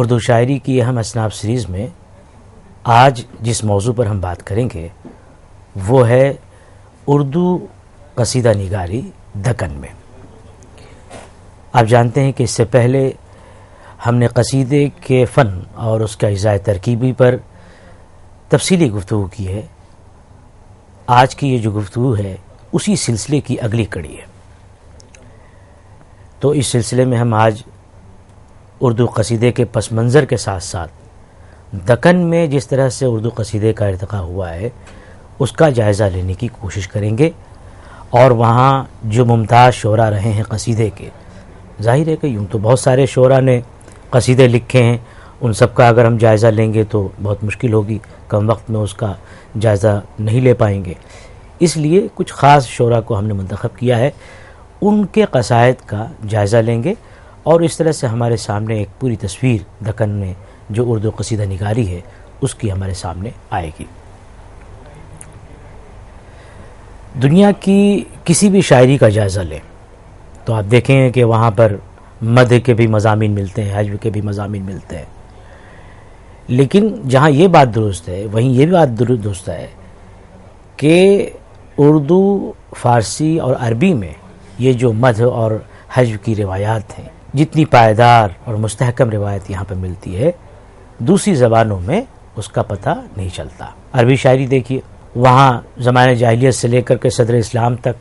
اردو شاعری کی اہم اصناف سیریز میں آج جس موضوع پر ہم بات کریں گے وہ ہے اردو قصیدہ نگاری دکن میں۔ آپ جانتے ہیں کہ اس سے پہلے ہم نے قصیدے کے فن اور اس کا اجزاء ترکیبی پر تفصیلی گفتگو کی ہے۔ آج کی یہ جو گفتگو ہے اسی سلسلے کی اگلی کڑی ہے۔ تو اس سلسلے میں ہم آج اردو قصیدے کے پس منظر کے ساتھ ساتھ دکن میں جس طرح سے اردو قصیدے کا ارتقاء ہوا ہے اس کا جائزہ لینے کی کوشش کریں گے، اور وہاں جو ممتاز شعراء رہے ہیں قصیدے کے، ظاہر ہے کہ یوں تو بہت سارے شعراء نے قصیدے لکھے ہیں، ان سب کا اگر ہم جائزہ لیں گے تو بہت مشکل ہوگی، کم وقت میں اس کا جائزہ نہیں لے پائیں گے۔ اس لیے کچھ خاص شعراء کو ہم نے منتخب کیا ہے، ان کے قصائد کا جائزہ لیں گے، اور اس طرح سے ہمارے سامنے ایک پوری تصویر دکن میں جو اردو قصیدہ نگاری ہے اس کی ہمارے سامنے آئے گی۔ دنیا کی کسی بھی شاعری کا جائزہ لیں تو آپ دیکھیں گے کہ وہاں پر مدح کے بھی مضامین ملتے ہیں، حجو کے بھی مضامین ملتے ہیں، لیکن جہاں یہ بات درست ہے وہیں یہ بھی بات درست ہے کہ اردو، فارسی اور عربی میں یہ جو مدح اور حجو کی روایات ہیں، جتنی پائیدار اور مستحکم روایت یہاں پہ ملتی ہے دوسری زبانوں میں اس کا پتہ نہیں چلتا۔ عربی شاعری دیکھیے، وہاں زمانہ جاہلیت سے لے کر کے صدر اسلام تک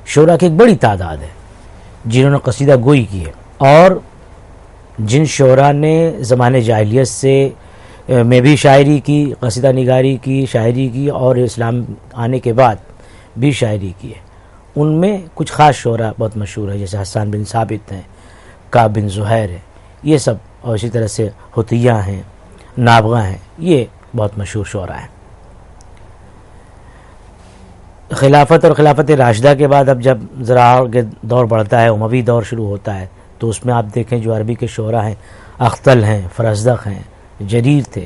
شعراء کی ایک بڑی تعداد ہے جنہوں نے قصیدہ گوئی کی ہے، اور جن شعراء نے زمانہ جاہلیت سے میں بھی شاعری کی، قصیدہ نگاری کی، شاعری کی، اور اسلام آنے کے بعد بھی شاعری کی ہے، ان میں کچھ خاص شعراء بہت مشہور ہیں، جیسے حسان بن ثابت ہیں، کعب بن زہیر ہے، یہ سب، اور اسی طرح سے حطیہ ہیں، نابغہ ہیں، یہ بہت مشہور شعراء ہیں۔ خلافت اور خلافت راشدہ کے بعد اب جب ذرا آگے دور بڑھتا ہے، اموی دور شروع ہوتا ہے، تو اس میں آپ دیکھیں جو عربی کے شعراء ہیں، اختل ہیں، فرزدق ہیں، جریر تھے،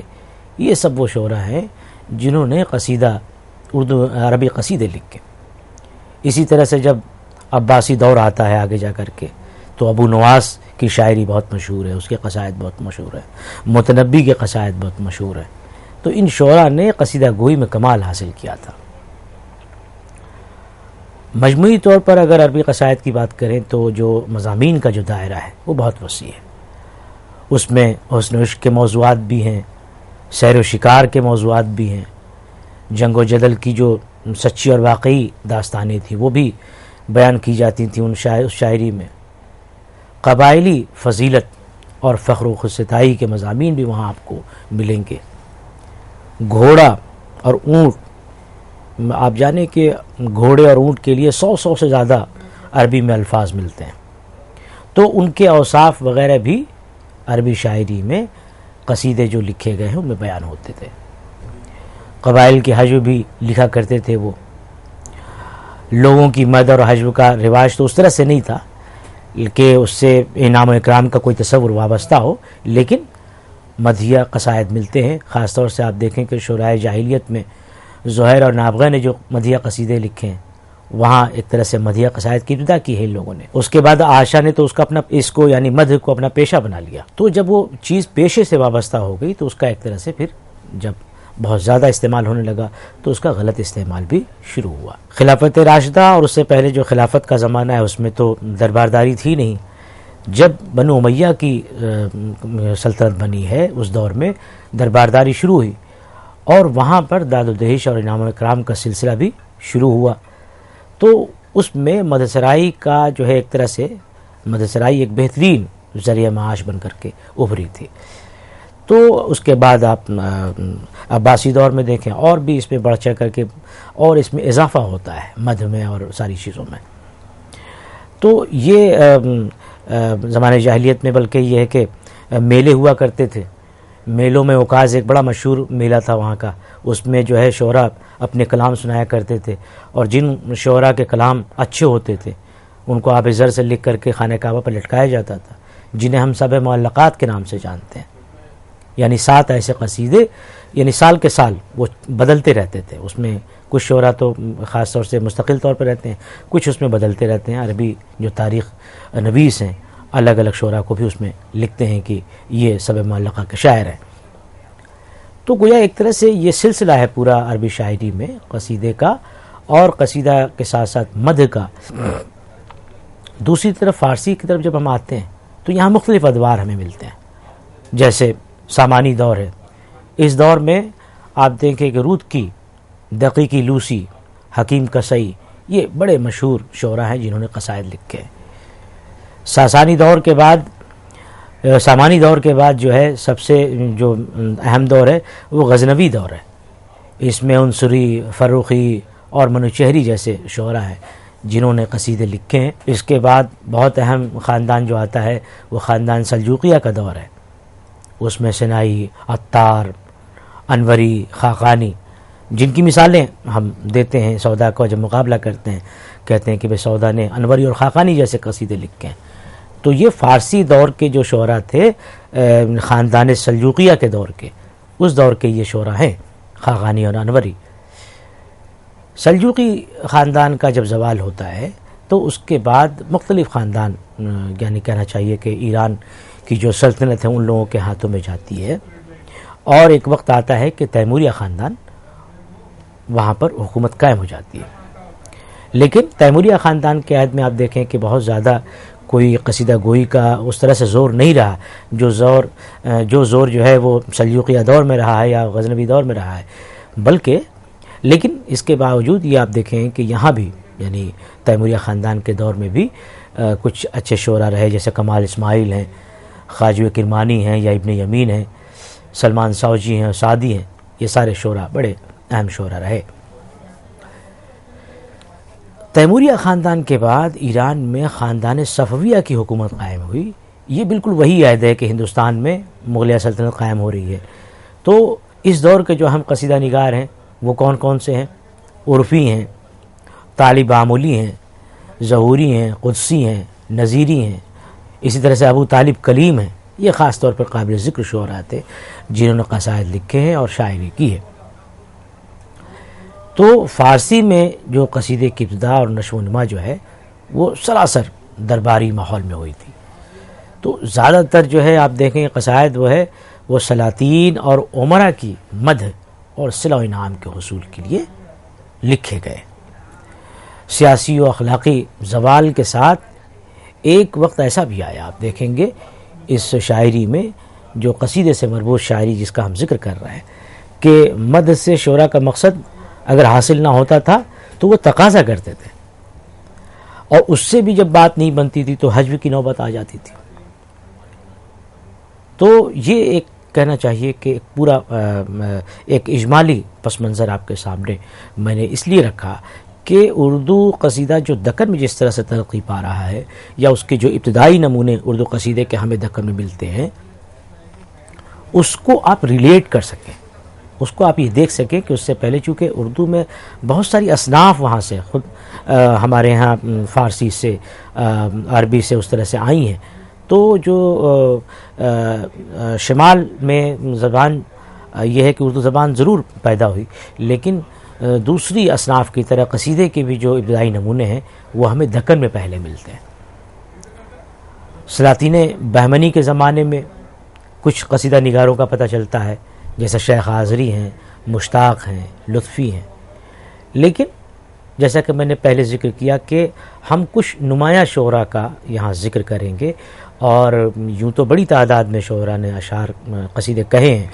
یہ سب وہ شعراء ہیں جنہوں نے قصیدہ اردو عربی قصیدے لکھے۔ اسی طرح سے جب عباسی دور آتا ہے آگے جا کر کے تو ابو نواس کی شاعری بہت مشہور ہے، اس کے قصائد بہت مشہور ہیں، متنبی کے قصائد بہت مشہور ہیں۔ تو ان شعراء نے قصیدہ گوئی میں کمال حاصل کیا تھا۔ مجموعی طور پر اگر عربی قصائد کی بات کریں تو جو مضامین کا جو دائرہ ہے وہ بہت وسیع ہے، اس میں حسن و عشق کے موضوعات بھی ہیں، سیر و شکار کے موضوعات بھی ہیں، جنگ و جدل کی جو سچی اور واقعی داستانیں تھیں وہ بھی بیان کی جاتی تھیں اس شاعری میں، قبائلی فضیلت اور فخر و خودستائی کے مضامین بھی وہاں آپ کو ملیں گے۔ گھوڑا اور اونٹ، آپ جانیں کہ گھوڑے اور اونٹ کے لیے 100 سے زیادہ عربی میں الفاظ ملتے ہیں، تو ان کے اوصاف وغیرہ بھی عربی شاعری میں قصیدے جو لکھے گئے ہیں ان میں بیان ہوتے تھے۔ قبائل کے حجو بھی لکھا کرتے تھے وہ۔ لوگوں کی مدح اور حجو کا رواج تو اس طرح سے نہیں تھا کہ اس سے انعام و اکرام کا کوئی تصور وابستہ ہو، لیکن مدحیہ قصائد ملتے ہیں۔ خاص طور سے آپ دیکھیں کہ شعراء جاہلیت میں زہیر اور نابغہ نے جو مدحیہ قصیدے لکھے ہیں وہاں ایک طرح سے مدحیہ قصائد کی ابتدا کی ہے ان لوگوں نے۔ اس کے بعد عائشہ نے تو اس کا اپنا اس کو یعنی مدح کو اپنا پیشہ بنا لیا، تو جب وہ چیز پیشے سے وابستہ ہو گئی تو اس کا ایک طرح سے پھر جب بہت زیادہ استعمال ہونے لگا تو اس کا غلط استعمال بھی شروع ہوا۔ خلافت راشدہ اور اس سے پہلے جو خلافت کا زمانہ ہے اس میں تو دربارداری تھی نہیں۔ جب بنو امیہ کی سلطنت بنی ہے اس دور میں دربارداری شروع ہوئی، اور وہاں پر داد و دہش اور انعام و اکرام کا سلسلہ بھی شروع ہوا، تو اس میں مدح سرائی کا جو ہے ایک طرح سے مدح سرائی ایک بہترین ذریعہ معاش بن کر کے ابھری تھی۔ تو اس کے بعد آپ عباسی دور میں دیکھیں اور بھی اس میں بڑھ چڑھ کر کے اور اس میں اضافہ ہوتا ہے مدح میں اور ساری چیزوں میں۔ تو یہ زمانہ جاہلیت میں بلکہ یہ ہے کہ میلے ہوا کرتے تھے، میلوں میں عکاظ ایک بڑا مشہور میلہ تھا وہاں کا، اس میں جو ہے شعراء اپنے کلام سنایا کرتے تھے، اور جن شعراء کے کلام اچھے ہوتے تھے ان کو آب زر سے لکھ کر کے خانہ کعبہ پر لٹکایا جاتا تھا، جنہیں ہم سب معلقات کے نام سے جانتے ہیں۔ یعنی 7 ایسے قصیدے، یعنی سال کے سال وہ بدلتے رہتے تھے، اس میں کچھ شعراء تو خاص طور سے مستقل طور پر رہتے ہیں، کچھ اس میں بدلتے رہتے ہیں۔ عربی جو تاریخ نویس ہیں الگ الگ شعراء کو بھی اس میں لکھتے ہیں کہ یہ سب معلقہ کے شاعر ہیں. تو گویا ایک طرح سے یہ سلسلہ ہے پورا عربی شاعری میں قصیدے کا، اور قصیدہ کے ساتھ ساتھ مدح کا. دوسری طرف فارسی کی طرف جب ہم آتے ہیں تو یہاں مختلف ادوار ہمیں ملتے ہیں. جیسے سامانی دور ہے، اس دور میں آپ دیکھیں کہ رود کی، دقیقی لوسی، حکیم کسئی، یہ بڑے مشہور شعراء ہیں جنہوں نے قصائد لکھے ہیں. ساسانی دور کے بعد، سامانی دور کے بعد جو ہے سب سے جو اہم دور ہے وہ غزنوی دور ہے. اس میں عنصری، فروخی اور منوچہری جیسے شعراء ہیں جنہوں نے قصیدے لکھے ہیں. اس کے بعد بہت اہم خاندان جو آتا ہے وہ خاندان سلجوقیہ کا دور ہے. اس میں سنائی، عطار، انوری، خاقانی، جن کی مثالیں ہم دیتے ہیں سودا کو جب مقابلہ کرتے ہیں، کہتے ہیں کہ بھئی سودا نے انوری اور خاقانی جیسے قصیدے لکھے ہیں. تو یہ فارسی دور کے جو شعراء تھے خاندان سلجوقیہ کے دور کے، اس دور کے یہ شعراء ہیں خاقانی اور انوری. سلجوقی خاندان کا جب زوال ہوتا ہے تو اس کے بعد مختلف خاندان، یعنی کہنا چاہیے کہ ایران کی جو سلطنت ہے ان لوگوں کے ہاتھوں میں جاتی ہے، اور ایک وقت آتا ہے کہ تیموریہ خاندان وہاں پر حکومت قائم ہو جاتی ہے. لیکن تیموریہ خاندان کے عہد میں آپ دیکھیں کہ بہت زیادہ کوئی قصیدہ گوئی کا اس طرح سے زور نہیں رہا جو زور جو ہے وہ سلجوقیہ دور میں رہا ہے یا غزنوی دور میں رہا ہے. بلکہ لیکن اس کے باوجود یہ آپ دیکھیں کہ یہاں بھی یعنی تیموریہ خاندان کے دور میں بھی کچھ اچھے شعراء رہے، جیسے کمال اسماعیل ہیں، خواجہ کرمانی ہیں یا ابن یمین ہیں، سلمان ساوجی ہیں، سعدی ہیں. یہ سارے شعراء بڑے اہم شعراء رہے. تیموریہ خاندان کے بعد ایران میں خاندان صفویہ کی حکومت قائم ہوئی. یہ بالکل وہی عہد ہے کہ ہندوستان میں مغلیہ سلطنت قائم ہو رہی ہے. تو اس دور کے جو اہم قصیدہ نگار ہیں وہ کون کون سے ہیں؟ عرفی ہیں، طالب آمولی ہیں، ظہوری ہیں، قدسی ہیں، نظیری ہیں، اسی طرح سے ابو طالب کلیم ہیں. یہ خاص طور پر قابل ذکر شعراء تھے جنہوں نے قصائد لکھے ہیں اور شاعری کی ہے. تو فارسی میں جو قصیدے کی ابتدا اور نشو و نما جو ہے وہ سراسر درباری ماحول میں ہوئی تھی. تو زیادہ تر جو ہے آپ دیکھیں قصائد وہ سلاطین اور امراء کی مدح اور صلہ و انعام کے حصول کے لیے لکھے گئے. سیاسی و اخلاقی زوال کے ساتھ ایک وقت ایسا بھی آیا، آپ دیکھیں گے اس شاعری میں جو قصیدے سے مربوط شاعری جس کا ہم ذکر کر رہے ہیں کہ مدح سے شعراء کا مقصد اگر حاصل نہ ہوتا تھا تو وہ تقاضا کرتے تھے، اور اس سے بھی جب بات نہیں بنتی تھی تو حجو کی نوبت آ جاتی تھی. تو یہ ایک کہنا چاہیے کہ پورا ایک اجمالی پس منظر آپ کے سامنے میں نے اس لیے رکھا کہ اردو قصیدہ جو دکن میں جس طرح سے ترقی پا رہا ہے، یا اس کے جو ابتدائی نمونے اردو قصیدے کے ہمیں دکن میں ملتے ہیں، اس کو آپ ریلیٹ کر سکیں، اس کو آپ یہ دیکھ سکیں کہ اس سے پہلے چونکہ اردو میں بہت ساری اصناف وہاں سے خود ہمارے ہاں فارسی سے، عربی سے اس طرح سے آئی ہیں. تو جو شمال میں زبان یہ ہے کہ اردو زبان ضرور پیدا ہوئی، لیکن دوسری اصناف کی طرح قصیدے کے بھی جو ابتدائی نمونے ہیں وہ ہمیں دکن میں پہلے ملتے ہیں. سلاطین بہمنی کے زمانے میں کچھ قصیدہ نگاروں کا پتہ چلتا ہے، جیسے شیخ آذری ہیں، مشتاق ہیں، لطفی ہیں. لیکن جیسا کہ میں نے پہلے ذکر کیا کہ ہم کچھ نمایاں شعراء کا یہاں ذکر کریں گے، اور یوں تو بڑی تعداد میں شعراء نے اشعار قصیدے کہے ہیں.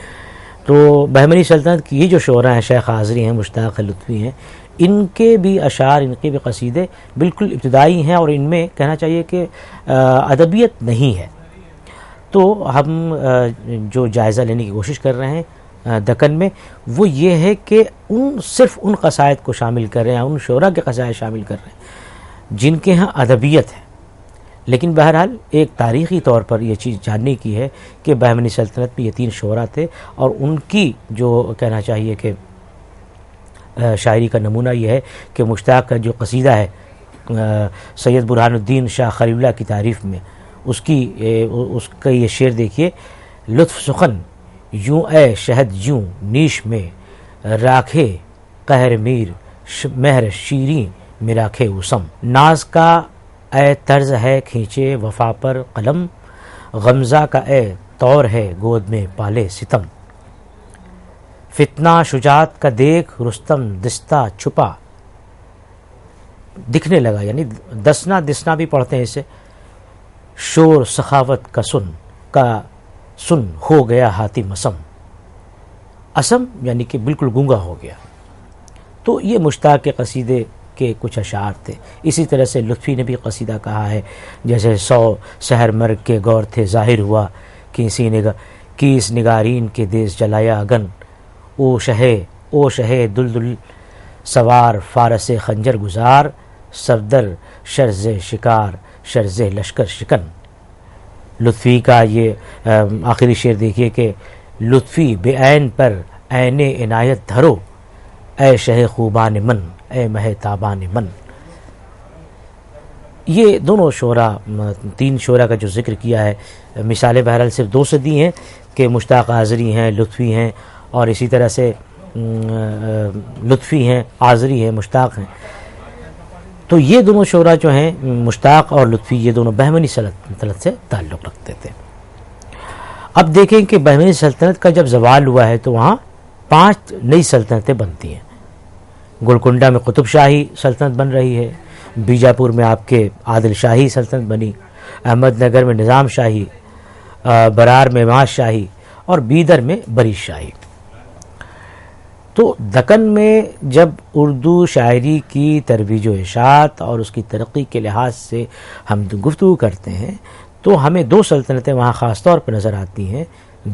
تو بہمنی سلطنت کی یہ جو شعراء ہیں، شیخ آذری ہیں، مشتاق ہیں، لطفی ہیں، ان کے بھی اشعار، ان کے بھی قصیدے بالکل ابتدائی ہیں، اور ان میں کہنا چاہیے کہ ادبیت نہیں ہے. تو ہم جو جائزہ لینے کی کوشش کر رہے ہیں دکن میں وہ یہ ہے کہ صرف ان قصائد کو شامل کر رہے ہیں، ان شعراء کے قصائد شامل کر رہے ہیں جن کے ہاں ادبیت ہے. لیکن بہرحال ایک تاریخی طور پر یہ چیز جاننے کی ہے کہ بہمنی سلطنت میں یہ 3 شعراء تھے، اور ان کی جو کہنا چاہیے کہ شاعری کا نمونہ یہ ہے کہ مشتاق کا جو قصیدہ ہے سید برہان الدین شاہ خلیل اللہ کی تعریف میں، اس کا یہ شعر دیکھیے: لطف سخن یوں اے شہد یوں نیش میں، راکھے قہر میر مہر شیریں میراکھے وسم. ناز کا اے طرز ہے کھینچے وفا پر قلم، غمزہ کا اے طور ہے گود میں پالے ستم، فتنہ شجاعت کا دیکھ رستم دستہ چھپا، دکھنے لگا، یعنی دسنا دسنا بھی پڑھتے ہیں اسے، شور سخاوت کا سن ہو گیا ہاتھی مسم، اسم یعنی کہ بالکل گونگا ہو گیا۔ تو یہ مشتاق کے قصیدے کے کچھ اشعار تھے۔ اسی طرح سے لطفی نے بھی قصیدہ کہا ہے، جیسے 100 سحر مرگ کے گور تھے ظاہر ہوا، کیس نگارین کے دیس جلایا اگن، او شہے دلدل سوار فارس خنجر گزار، صفدر شرز شکار شرز لشکر شکن۔ لطفی کا یہ آخری شعر دیکھیے کہ لطفی بے عین پر عین عنایت دھرو، اے شہ خوبان من اے مہ تابان من۔ یہ دونوں شعراء، 3 شعراء کا جو ذکر کیا ہے، مثالیں بہرحال صرف 2 سے دی ہیں کہ مشتاق آذری ہیں، لطفی ہیں، اور اسی طرح سے لطفی ہیں، آذری ہیں، مشتاق ہیں۔ تو یہ دونوں شعراء جو ہیں مشتاق اور لطفی، یہ دونوں بہمنی سلطنت سے تعلق رکھتے تھے۔ اب دیکھیں کہ بہمنی سلطنت کا جب زوال ہوا ہے تو وہاں 5 نئی سلطنتیں بنتی ہیں۔ گولکنڈہ میں قطب شاہی سلطنت بن رہی ہے، بیجاپور میں آپ کے عادل شاہی سلطنت بنی، احمد نگر میں نظام شاہی، برار میں معاش شاہی، اور بیدر میں بریش شاہی۔ تو دکن میں جب اردو شاعری کی ترویج و اشاعت اور اس کی ترقی کے لحاظ سے ہم گفتگو کرتے ہیں تو ہمیں 2 سلطنتیں وہاں خاص طور پر نظر آتی ہیں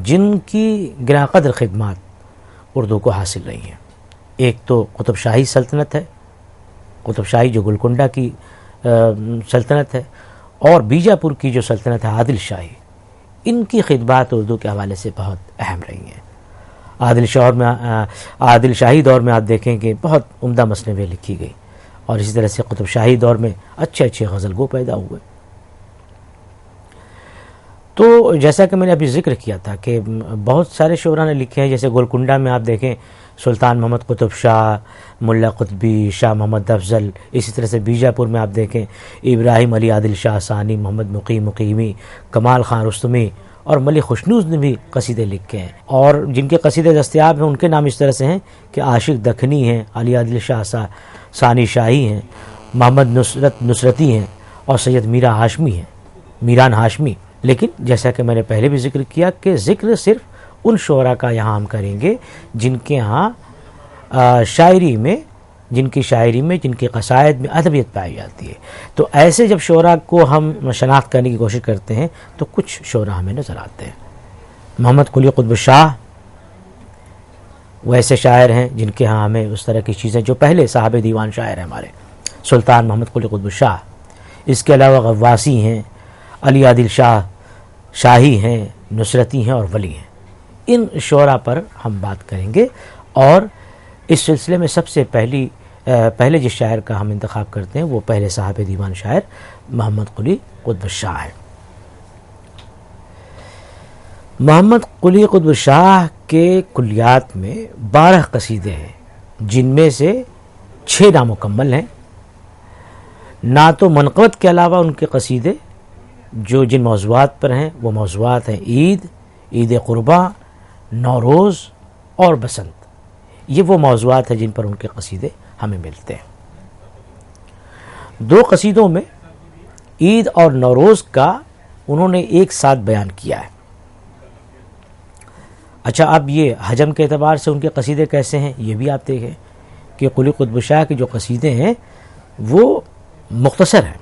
جن کی گراں قدر خدمات اردو کو حاصل رہی ہیں۔ ایک تو قطب شاہی سلطنت ہے، قطب شاہی جو گولکنڈہ کی سلطنت ہے، اور بیجاپور کی جو سلطنت ہے عادل شاہی۔ ان کی خدمات اردو کے حوالے سے بہت اہم رہی ہیں۔ عادل شاہی دور میں آپ دیکھیں کہ بہت عمدہ مثنویں لکھی گئی، اور اسی طرح سے قطب شاہی دور میں اچھے اچھے غزل گو پیدا ہوئے۔ تو جیسا کہ میں نے ابھی ذکر کیا تھا کہ بہت سارے شعراء نے لکھے ہیں، جیسے گولکنڈہ میں آپ دیکھیں سلطان محمد قطب شاہ، ملا قطبی، شاہ محمد افضل، اسی طرح سے بیجاپور میں آپ دیکھیں ابراہیم علی عادل شاہ ثانی، محمد مقیمی، کمال خان رستمی اور ملک خوشنوز نے بھی قصیدے لکھے ہیں، اور جن کے قصیدے دستیاب ہیں ان کے نام اس طرح سے ہیں کہ عاشق دکنی ہیں، علی عادل شاہ ثانی شاہی ہیں، محمد نصرتی ہیں، اور سید میران ہاشمی۔ لیکن جیسا کہ میں نے پہلے بھی ذکر کیا کہ ذکر صرف ان شعراء کا یہاں ہم کریں گے جن کے ہاں جن کی شاعری میں جن کی قصائد میں ادبیت پائی جاتی ہے۔ تو ایسے جب شعراء کو ہم شناخت کرنے کی کوشش کرتے ہیں تو کچھ شعراء ہمیں نظر آتے ہیں۔ محمد قلی قطب شاہ وہ ایسے شاعر ہیں جن کے ہاں ہمیں اس طرح کی چیزیں، جو پہلے صاحب دیوان شاعر ہیں ہمارے، سلطان محمد قلی قطب شاہ۔ اس کے علاوہ غواسی ہیں، علی عادل شاہ شاہی ہیں، نصرتی ہیں اور ولی ہیں۔ ان شعراء پر ہم بات کریں گے، اور اس سلسلے میں سب سے پہلے جس شاعر کا ہم انتخاب کرتے ہیں وہ پہلے صاحب دیوان شاعر محمد قلی قطب شاہ ہے۔ محمد قلی قطب شاہ کے کلیات میں 12 قصیدے ہیں، جن میں سے 6 نامکمل ہیں۔ نعت و منقبت کے علاوہ ان کے قصیدے جو جن موضوعات پر ہیں وہ موضوعات ہیں عید قرباں، نوروز اور بسنت۔ یہ وہ موضوعات ہیں جن پر ان کے قصیدے ہمیں ملتے ہیں۔ 2 قصیدوں میں عید اور نوروز کا انہوں نے ایک ساتھ بیان کیا ہے۔ اچھا، اب یہ حجم کے اعتبار سے ان کے قصیدے کیسے ہیں یہ بھی آپ دیکھیں کہ قلی قطب شاہ کے جو قصیدے ہیں وہ مختصر ہیں۔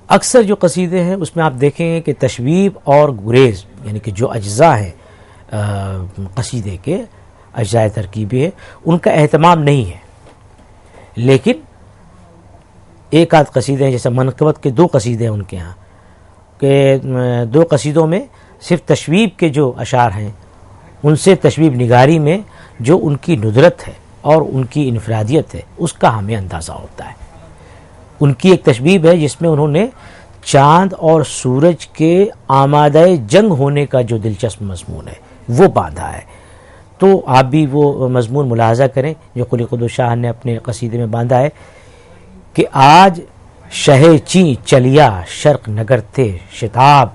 اکثر جو قصیدے ہیں اس میں آپ دیکھیں گے کہ تشبیب اور گریز، یعنی کہ جو اجزاء ہیں قصیدے کے اجزاء ترکیبی ہیں، ان کا اہتمام نہیں ہے۔ لیکن ایک آدھ قصیدے ہیں، جیسے منقبت کے 2 قصیدے ہیں ان کے ہاں، کہ 2 قصیدوں میں صرف تشبیب کے جو اشعار ہیں ان سے تشبیب نگاری میں جو ان کی ندرت ہے اور ان کی انفرادیت ہے اس کا ہمیں اندازہ ہوتا ہے۔ ان کی ایک تشبیب ہے جس میں انہوں نے چاند اور سورج کے آمادہ جنگ ہونے کا جو دلچسپ مضمون ہے وہ باندھا ہے۔ تو آپ بھی وہ مضمون ملاحظہ کریں جو قلی قطب شاہ نے اپنے قصیدے میں باندھا ہے کہ آج شہ چیں چلیا شرق نگر تھے شتاب،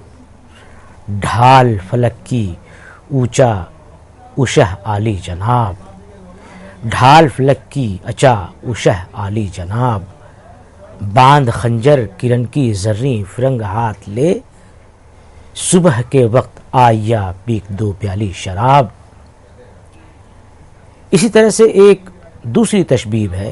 ڈھال فلک کی اونچا اشہ عالی جناب، ڈھال فلک کی اچا اشہ عالی جناب، باندھ خنجر کرن کی زریں فرنگ ہاتھ لے، صبح کے وقت آیا پیک دو پیالی شراب۔ اسی طرح سے ایک دوسری تشبیہ ہے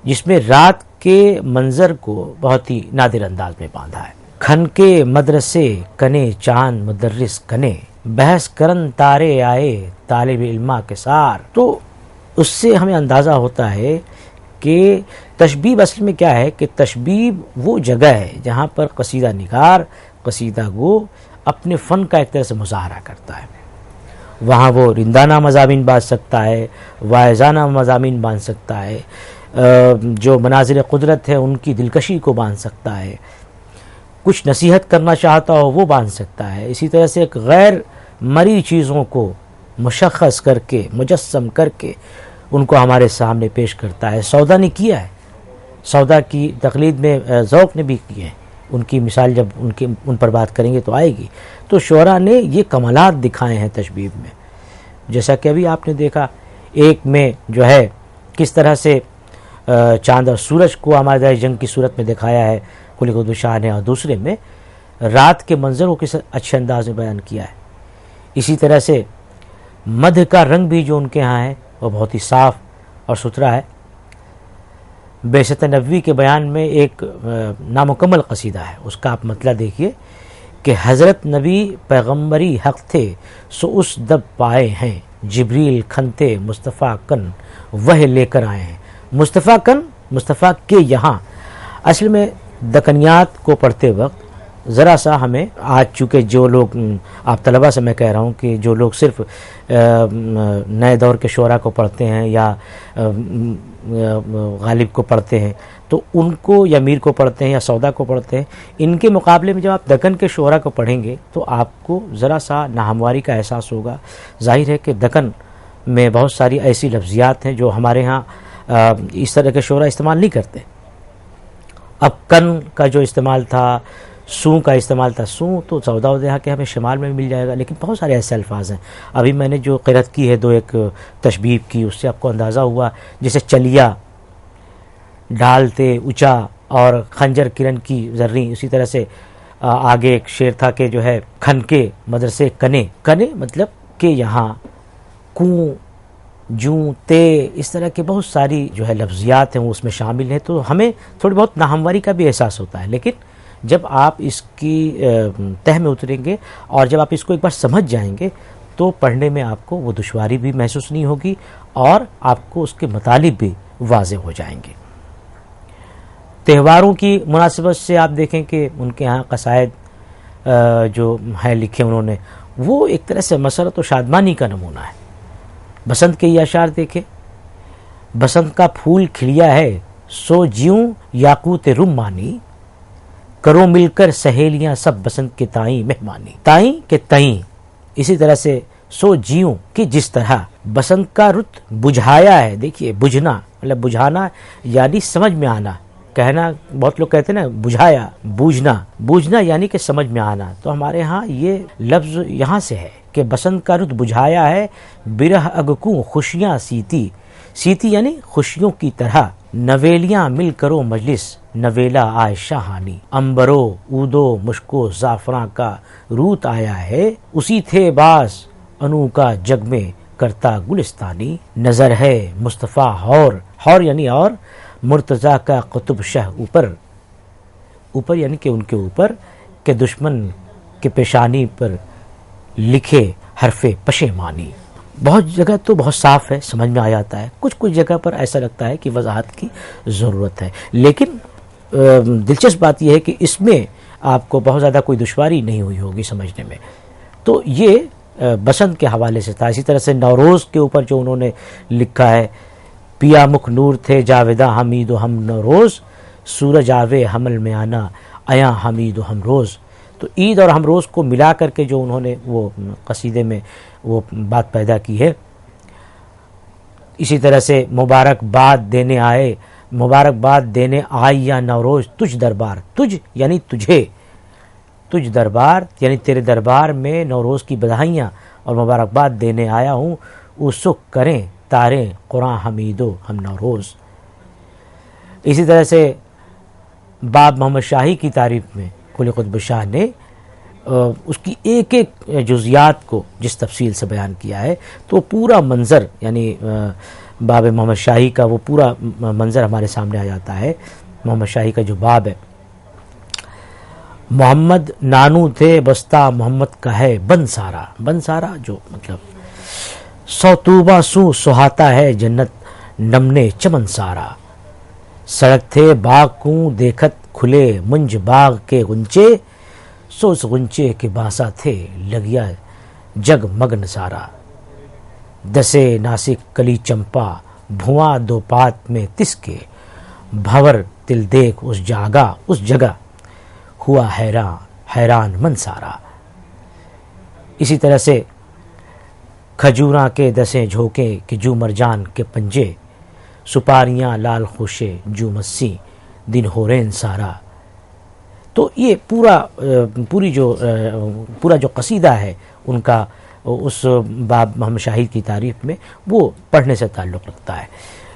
جس میں رات کے منظر کو بہت ہی نادر انداز میں باندھا ہے۔ کھن کے مدرسے کنے چاند مدرس کنے، بحث کرن تارے آئے طالب علماء کے سار۔ تو اس سے ہمیں اندازہ ہوتا ہے کہ تشبیہ اصل میں کیا ہے کہ تشبیہ وہ جگہ ہے جہاں پر قصیدہ نگار، قصیدہ گو اپنے فن کا ایک طرح سے مظاہرہ کرتا ہے۔ وہاں وہ رندانہ مضامین باندھ سکتا ہے، واعظانہ مضامین باندھ سکتا ہے، جو مناظر قدرت ہے ان کی دلکشی کو باندھ سکتا ہے، کچھ نصیحت کرنا چاہتا ہو وہ باندھ سکتا ہے۔ اسی طرح سے ایک غیر مری چیزوں کو مشخص کر کے مجسم کر کے ان کو ہمارے سامنے پیش کرتا ہے۔ سودا نے کیا ہے، سودا کی تقلید میں ذوق نے بھی کی ہے، ان کی مثال جب ان پر بات کریں گے تو آئے گی۔ تو شعراء نے یہ کمالات دکھائے ہیں تشبیہ میں، جیسا کہ ابھی آپ نے دیکھا ایک میں جو ہے کس طرح سے چاند اور سورج کو آمادہ جنگ کی صورت میں دکھایا ہے قلی قطب شاہ نے، اور دوسرے میں رات کے منظر کو کس اچھے انداز میں بیان کیا ہے۔ اسی طرح سے مدھ کا رنگ بھی جو ان کے ہاں ہے وہ بہت ہی صاف اور ستھرا ہے۔ بعثت نبوی کے بیان میں ایک نامکمل قصیدہ ہے، اس کا آپ مطلع دیکھیے کہ حضرت نبی پیغمبری حق تھے سو اس دب پائے ہیں، جبریل کھنتے مصطفیٰ کن وہ لے کر آئے ہیں۔ مصطفیٰ کن، مصطفیٰ کے یہاں، اصل میں دکنیات کو پڑھتے وقت ذرا سا ہمیں آج چونکہ جو لوگ آپ طلبہ سے میں کہہ رہا ہوں کہ جو لوگ صرف نئے دور کے شعراء کو پڑھتے ہیں یا غالب کو پڑھتے ہیں تو ان کو یا میر کو پڑھتے ہیں یا سودا کو پڑھتے ہیں، ان کے مقابلے میں جب آپ دکن کے شعراء کو پڑھیں گے تو آپ کو ذرا سا ناہمواری کا احساس ہوگا۔ ظاہر ہے کہ دکن میں بہت ساری ایسی لفظیات ہیں جو ہمارے ہاں اس طرح کے شعراء استعمال نہیں کرتے۔ اب کن کا جو استعمال تھا، سوں کا استعمال تھا، سوں تو سودا و دہا کے ہمیں شمال میں مل جائے گا، لیکن بہت سارے ایسے الفاظ ہیں۔ ابھی میں نے جو قرأت کی ہے دو ایک تشبیہ کی، اس سے آپ کو اندازہ ہوا، جیسے چلیا ڈھالتے اونچا اور خنجر کرن کی زریں۔ اسی طرح سے آگے ایک شعر تھا کہ جو ہے کھن کے مدرسے کنے، کنے مطلب کہ یہاں، کوں جوں تے، اس طرح کے بہت ساری جو ہے لفظیات ہیں وہ اس میں شامل ہیں، تو ہمیں تھوڑی بہت ناہمواری کا بھی احساس ہوتا ہے۔ لیکن جب آپ اس کی تہ میں اتریں گے اور جب آپ اس کو ایک بار سمجھ جائیں گے تو پڑھنے میں آپ کو وہ دشواری بھی محسوس نہیں ہوگی اور آپ کو اس کے مطالب بھی واضح ہو جائیں گے۔ تہواروں کی مناسبت سے آپ دیکھیں کہ ان کے ہاں قصائد جو ہیں لکھے انہوں نے، وہ ایک طرح سے مسرت و شادمانی کا نمونہ ہے۔ بسنت کے یہ اشعار دیکھیں، بسنت کا پھول کھلیا ہے سو جیوں یاقوت رمانی، کرو مل کر سہیلیاں سب بسنت کے تائیں مہمانی، تائیں کے تائیں۔ اسی طرح سے سو جیوں کہ جس طرح بسنت کا رت بجھایا ہے، دیکھیے بجھنا مطلب بجھانا یعنی سمجھ میں آنا، کہنا بہت لوگ کہتے ہیں نا بجھایا، بوجھنا، بوجھنا یعنی کہ سمجھ میں آنا۔ تو ہمارے ہاں یہ لفظ یہاں سے ہے کہ بسنت کا رت بجھایا ہے، برہ اگکوں خوشیاں سیتی، سیتی یعنی خوشیوں کی طرح، نویلیاں مل کرو مجلس نویلا آئے شاہانی، امبرو اودو مشکو زعفراں کا روت آیا ہے، اسی تھے باز انو کا جگ میں کرتا گلستانی، نظر ہے مصطفیٰ ہور یعنی اور، مرتضیٰ کا قطب شہ اوپر یعنی کہ ان کے اوپر، کہ دشمن کے پیشانی پر لکھے حرف پشیمانی۔ بہت جگہ تو بہت صاف ہے، سمجھ میں آ جاتا ہے، کچھ جگہ پر ایسا لگتا ہے کہ وضاحت کی ضرورت ہے، لیکن دلچسپ بات یہ ہے کہ اس میں آپ کو بہت زیادہ کوئی دشواری نہیں ہوئی ہوگی سمجھنے میں۔ تو یہ بسنت کے حوالے سے تھا۔ اسی طرح سے نوروز کے اوپر جو انہوں نے لکھا ہے، پیا مکھ نور تھے جاویداں حمید و ہم نوروز، سورج آوے حمل میں آنا ایاں حمید و ہم روز۔ تو عید اور ہم روز کو ملا کر کے جو انہوں نے وہ قصیدے میں وہ بات پیدا کی ہے۔ اسی طرح سے مبارک باد دینے آئے مبارکباد دینے آئی یا نوروز تجھ دربار، تجھ یعنی تجھے، تجھ دربار یعنی تیرے دربار میں نوروز کی بدھائیاں اور مبارکباد دینے آیا ہوں، اسک کریں تاریں قرآن حمیدو ہم نوروز۔ اسی طرح سے باب محمد شاہی کی تعریف میں قلی قطب شاہ نے اس کی ایک ایک جزیات کو جس تفصیل سے بیان کیا ہے، تو پورا منظر یعنی باب محمد شاہی کا وہ پورا منظر ہمارے سامنے آ جاتا ہے۔ محمد شاہی کا جو باب ہے، محمد نانو تھے بستہ محمد کا ہے بن سارا، بن سارا جو مطلب سو توبہ سو سہاتا ہے جنت نمنے چمن سارا، سڑک تھے باغ کو دیکھت کھلے منج باغ کے غنچے، سو اس غنچے کے باسا تھے لگیا جگ مگن سارا، دسے ناسک کلی چمپا بھواں دو پات میں تس کے، بھور تل دیکھ اس جگہ ہوا حیران من سارا۔ اسی طرح سے کھجوراں کے دسیں جھوکے کہ جو مرجان کے پنجے، سپاریاں لال خوشے جو مسی دن ہو رین سارا۔ تو یہ پورا جو قصیدہ ہے ان کا اس باب محمد شاہی کی تعریف میں، وہ پڑھنے سے تعلق رکھتا ہے۔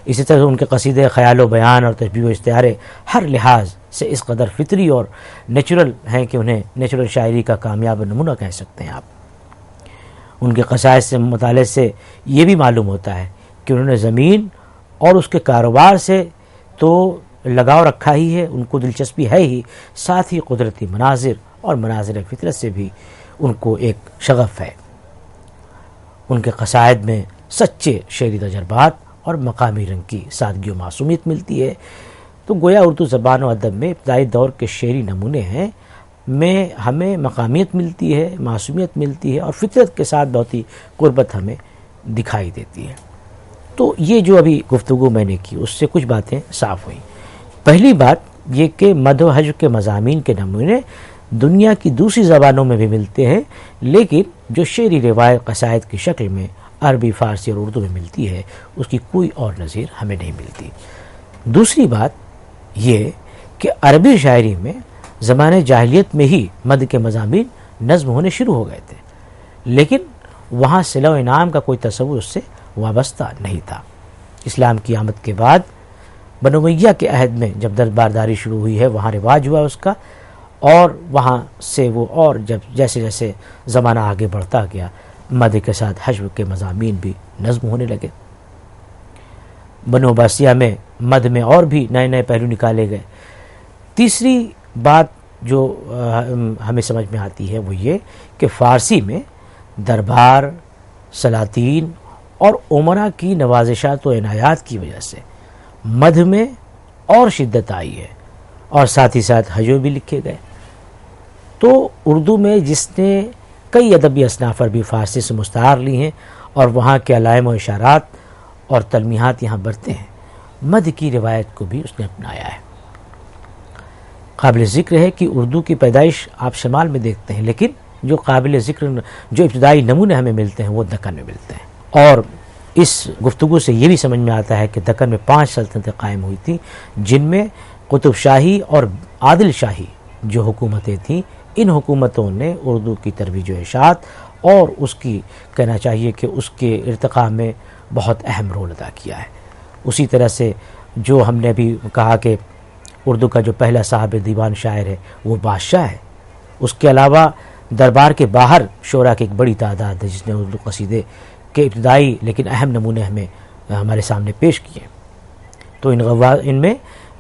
اسی طرح ان کے قصیدے خیال و بیان اور تشبیہ و استعارے ہر لحاظ سے اس قدر فطری اور نیچرل ہیں کہ انہیں نیچرل شاعری کا کامیاب نمونہ کہہ سکتے ہیں آپ۔ ان کے قصائد سے مطالعے سے یہ بھی معلوم ہوتا ہے کہ انہوں نے زمین اور اس کے کاروبار سے تو لگاؤ رکھا ہی ہے، ان کو دلچسپی ہے ہی، ساتھ ہی قدرتی مناظر اور مناظر فطرت سے بھی ان کو ایک شغف ہے۔ ان کے قصائد میں سچے شعری تجربات اور مقامی رنگ کی سادگی و معصومیت ملتی ہے۔ تو گویا اردو زبان و ادب میں ابتدائی دور کے شعری نمونے ہیں میں ہمیں مقامیت ملتی ہے، معصومیت ملتی ہے، اور فطرت کے ساتھ بہت ہی قربت ہمیں دکھائی دیتی ہے۔ تو یہ جو ابھی گفتگو میں نے کی اس سے کچھ باتیں صاف ہوئیں۔ پہلی بات یہ کہ مدح و حجر کے مضامین کے نمونے دنیا کی دوسری زبانوں میں بھی ملتے ہیں، لیکن جو شعری روایت قصائد کی شکل میں عربی، فارسی اور اردو میں ملتی ہے، اس کی کوئی اور نظیر ہمیں نہیں ملتی۔ دوسری بات یہ کہ عربی شاعری میں زمانے جاہلیت میں ہی مدح کے مضامین نظم ہونے شروع ہو گئے تھے، لیکن وہاں صلہ و انعام کا کوئی تصور اس سے وابستہ نہیں تھا۔ اسلام کی آمد کے بعد بنو امیہ کے عہد میں جب دربارداری شروع ہوئی ہے، وہاں رواج ہوا اس کا، اور وہاں سے وہ اور جب جیسے جیسے زمانہ آگے بڑھتا گیا، مدح کے ساتھ حجر کے مضامین بھی نظم ہونے لگے۔ بنو عباسیہ میں مدح میں اور بھی نئے نئے پہلو نکالے گئے۔ تیسری بات جو ہمیں سمجھ میں آتی ہے وہ یہ کہ فارسی میں دربار، سلاطین اور عمرا کی نوازشات و عنایات کی وجہ سے مدح میں اور شدت آئی ہے، اور ساتھ ہی ساتھ حجر بھی لکھے گئے۔ تو اردو میں جس نے کئی ادبی اصناف عربی فارسی سے مستعار لی ہیں اور وہاں کے علائم و اشارات اور تلمیحات یہاں برتے ہیں، مدح کی روایت کو بھی اس نے اپنایا ہے۔ قابل ذکر ہے کہ اردو کی پیدائش آپ شمال میں دیکھتے ہیں، لیکن جو قابل ذکر جو ابتدائی نمونے ہمیں ملتے ہیں وہ دکن میں ملتے ہیں۔ اور اس گفتگو سے یہ بھی سمجھ میں آتا ہے کہ دکن میں 5 سلطنتیں قائم ہوئی تھیں، جن میں قطب شاہی اور عادل شاہی جو حکومتیں تھیں، ان حکومتوں نے اردو کی ترویج و اشاعت اور اس کی کہنا چاہیے کہ اس کے ارتقاء میں بہت اہم رول ادا کیا ہے۔ اسی طرح سے جو ہم نے ابھی کہا کہ اردو کا جو پہلا صاحب دیوان شاعر ہے وہ بادشاہ ہے، اس کے علاوہ دربار کے باہر شعراء کی ایک بڑی تعداد ہے جس نے اردو قصیدے کے ابتدائی لیکن اہم نمونے ہمارے سامنے پیش کیے۔ تو ان میں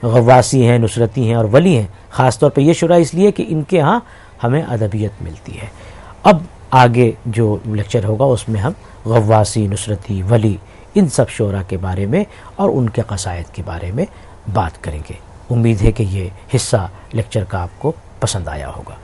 غواسی ہیں، نصرتی ہیں اور ولی ہیں، خاص طور پہ یہ شعراء اس لیے کہ ان کے ہاں ہمیں ادبیت ملتی ہے۔ اب آگے جو لیکچر ہوگا اس میں ہم غواسی، نصرتی، ولی، ان سب شعراء کے بارے میں اور ان کے قصائد کے بارے میں بات کریں گے۔ امید ہے کہ یہ حصہ لیکچر کا آپ کو پسند آیا ہوگا۔